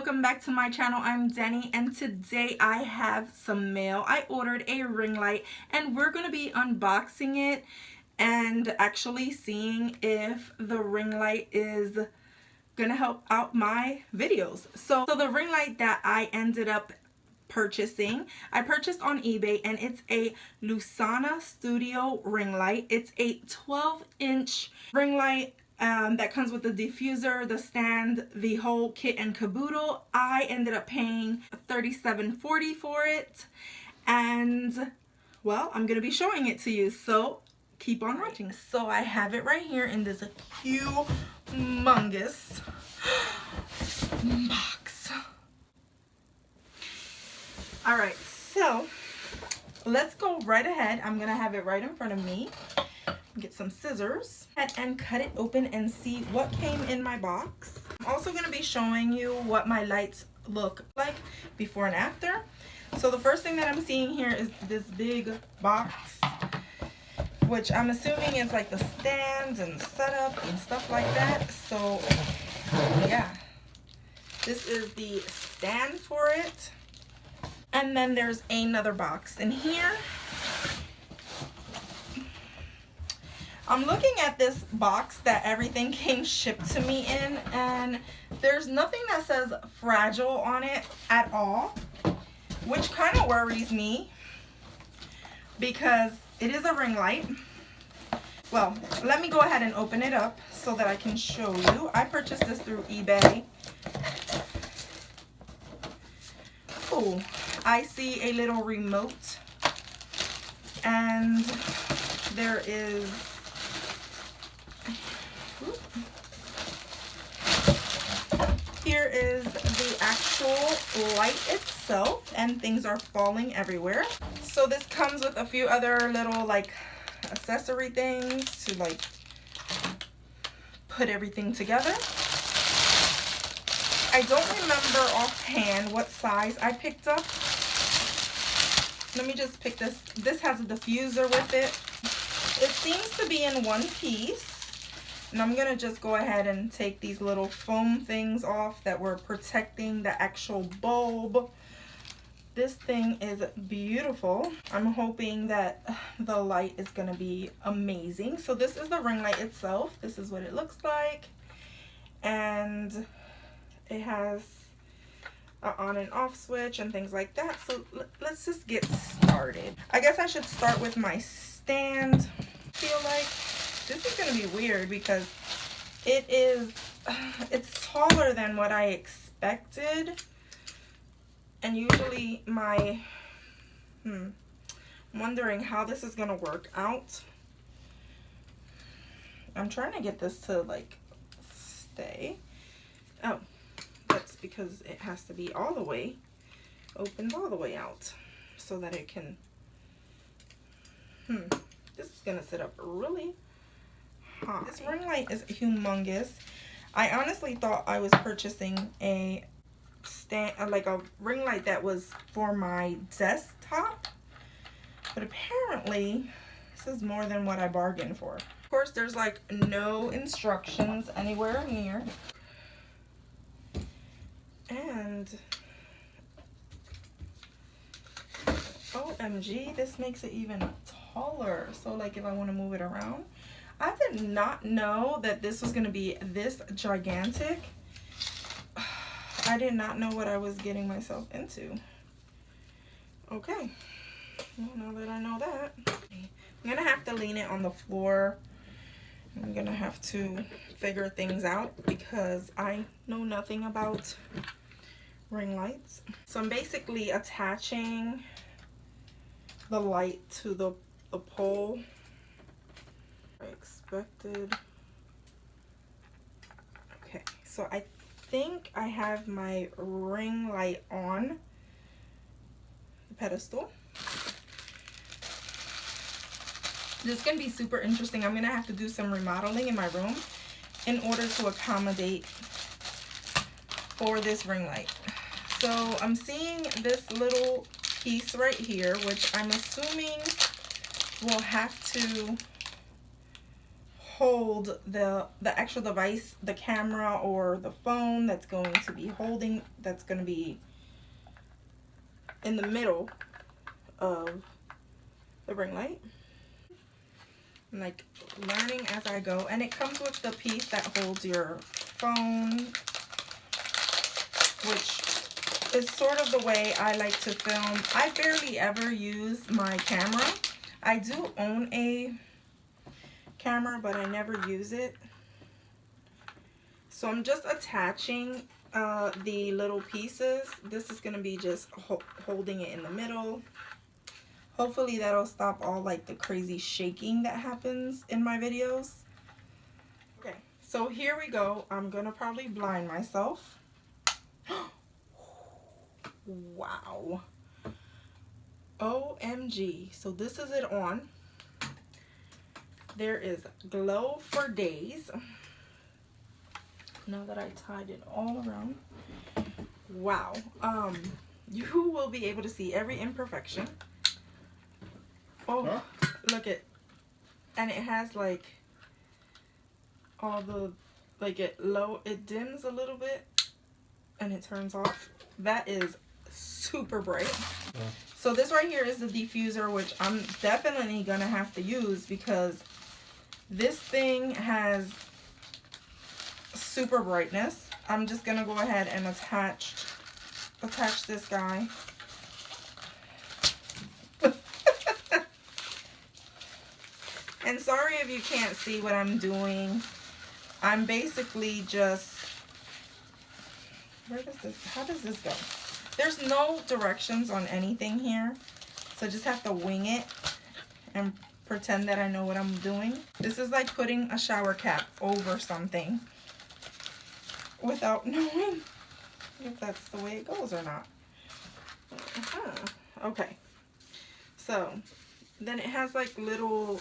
welcome back to my channel. I'm Deni, and today I have some mail. I ordered a ring light and we're going to be unboxing it and actually seeing if the ring light is going to help out my videos. So the ring light that I ended up purchasing, I purchased on eBay, and it's a Lusana studio ring light. It's a 12-inch ring light that comes with the diffuser, the stand, the whole kit and caboodle. I ended up paying $37.40 for it, and well, I'm gonna be showing it to you, so keep on watching. So I have it right here in this humongous box. All right, so let's go right ahead. I'm gonna have it right in front of me. Get some scissors and cut it open and see what came in my box. I'm also going to be showing you what my lights look like before and after. So the first thing that I'm seeing here is this big box, which I'm assuming is like the stands and setup and stuff like that. So yeah, this is the stand for it. And then there's another box in here. I'm looking at this box that everything came shipped to me in, and there's nothing that says fragile on it at all, which kind of worries me because it is a ring light. Well, let me go ahead and open it up so that I can show you. I purchased this through eBay. Oh, I see a little remote, and there is here is the actual light itself, and things are falling everywhere. So this comes with a few other little like accessory things to like put everything together. I don't remember offhand what size I picked up. Let me just pick this. This has a diffuser with it. It seems to be in one piece. And I'm gonna just go ahead and take these little foam things off that were protecting the actual bulb. This thing is beautiful. I'm hoping that the light is gonna be amazing. So this is the ring light itself. This is what it looks like. And it has an on and off switch and things like that. So let's just get started. I guess I should start with my stand. I feel like this is going to be weird because it's taller than what I expected. And usually I'm wondering how this is going to work out. I'm trying to get this to like stay. Oh, that's because it has to be all the way, opened all the way out so that it can, this is going to sit up really high. This ring light is humongous. I honestly thought I was purchasing a stand, like a ring light that was for my desktop, but apparently this is more than what I bargained for. Of course, there's like no instructions anywhere near, and OMG, this makes it even taller. So like if I want to move it around, I did not know that this was going to be this gigantic. I did not know what I was getting myself into. Okay, well, now that I know that, I'm going to have to lean it on the floor. I'm going to have to figure things out because I know nothing about ring lights. So I'm basically attaching the light to the pole. I expected. Okay, so I think I have my ring light on the pedestal. This can be super interesting. I'm gonna have to do some remodeling in my room in order to accommodate for this ring light. So I'm seeing this little piece right here, which I'm assuming will have to hold the actual device, the camera or the phone that's going to be holding, that's going to be in the middle of the ring light. I'm like learning as I go, and it comes with the piece that holds your phone, which is sort of the way I like to film. I barely ever use my camera. I do own a camera, but I never use it. So I'm just attaching the little pieces. This is going to be just holding it in the middle. Hopefully that'll stop all like the crazy shaking that happens in my videos. Okay, so here we go. I'm gonna probably blind myself. Wow. OMG. So this is it on. There is glow for days. Now that I tied it all around. Wow. You will be able to see every imperfection. Oh, huh? Look at, and it has like all the, like it dims a little bit and it turns off. That is super bright. Yeah. So this right here is the diffuser, which I'm definitely gonna have to use because this thing has super brightness. I'm just gonna go ahead and attach this guy. And sorry if you can't see what I'm doing. I'm basically just, how does this go? There's no directions on anything here. So I just have to wing it and pretend that I know what I'm doing. This is like putting a shower cap over something without knowing if that's the way it goes or not. Okay. So then it has like little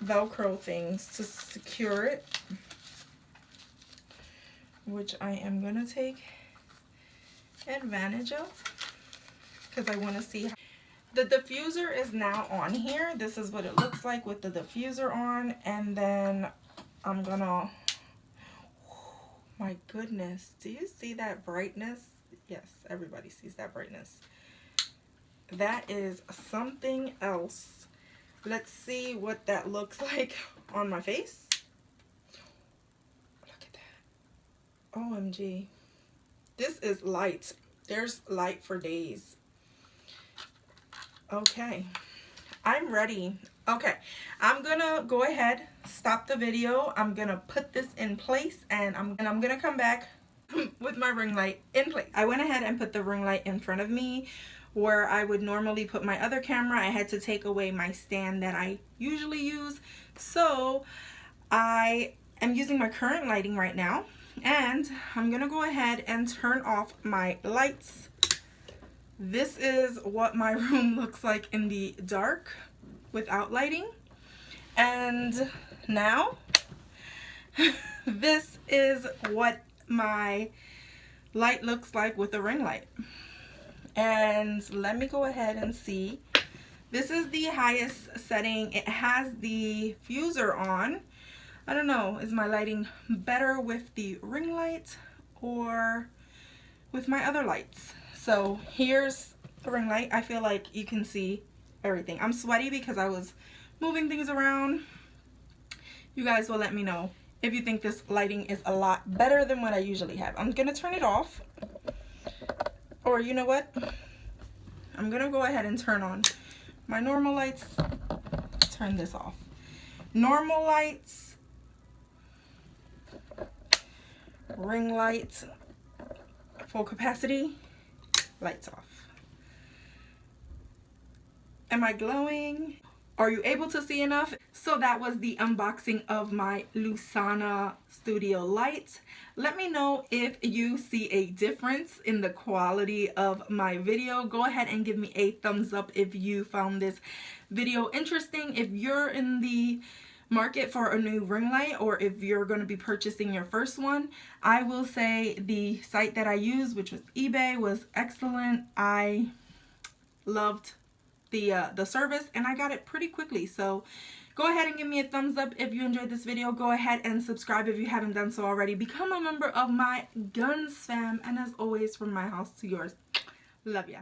Velcro things to secure it, which I am gonna take advantage of because I want to see how the diffuser is now on here. This is what it looks like with the diffuser on, and then I'm gonna, my goodness, do you see that brightness? Yes, everybody sees that brightness. That is something else. Let's see what that looks like on my face. Look at that. OMG. This is light. There's light for days. Okay. I'm ready. Okay. I'm gonna go ahead, stop the video. I'm gonna put this in place, and I'm gonna come back with my ring light in place. I went ahead and put the ring light in front of me where I would normally put my other camera. I had to take away my stand that I usually use. So I am using my current lighting right now, and I'm gonna go ahead and turn off my lights. This is what my room looks like in the dark without lighting. And now this is what my light looks like with the ring light. And let me go ahead and see. This is the highest setting. It has the diffuser on. I don't know, is my lighting better with the ring light or with my other lights? So here's the ring light. I feel like you can see everything. I'm sweaty because I was moving things around. You guys will let me know if you think this lighting is a lot better than what I usually have. I'm gonna turn it off. Or you know what? I'm gonna go ahead and turn on my normal lights. Turn this off. Normal lights. Ring light. Full capacity. Lights off. Am I glowing? Are you able to see enough? So that was the unboxing of my Lusana studio light. Let me know if you see a difference in the quality of my video. Go ahead and give me a thumbs up if you found this video interesting. If you're in the market for a new ring light, or if you're going to be purchasing your first one, I will say the site that I used, which was eBay, was excellent. I loved the service, and I got it pretty quickly. So go ahead and give me a thumbs up if you enjoyed this video. Go ahead and subscribe if you haven't done so already. Become a member of my Gonz fam, and as always, from my house to yours, love ya.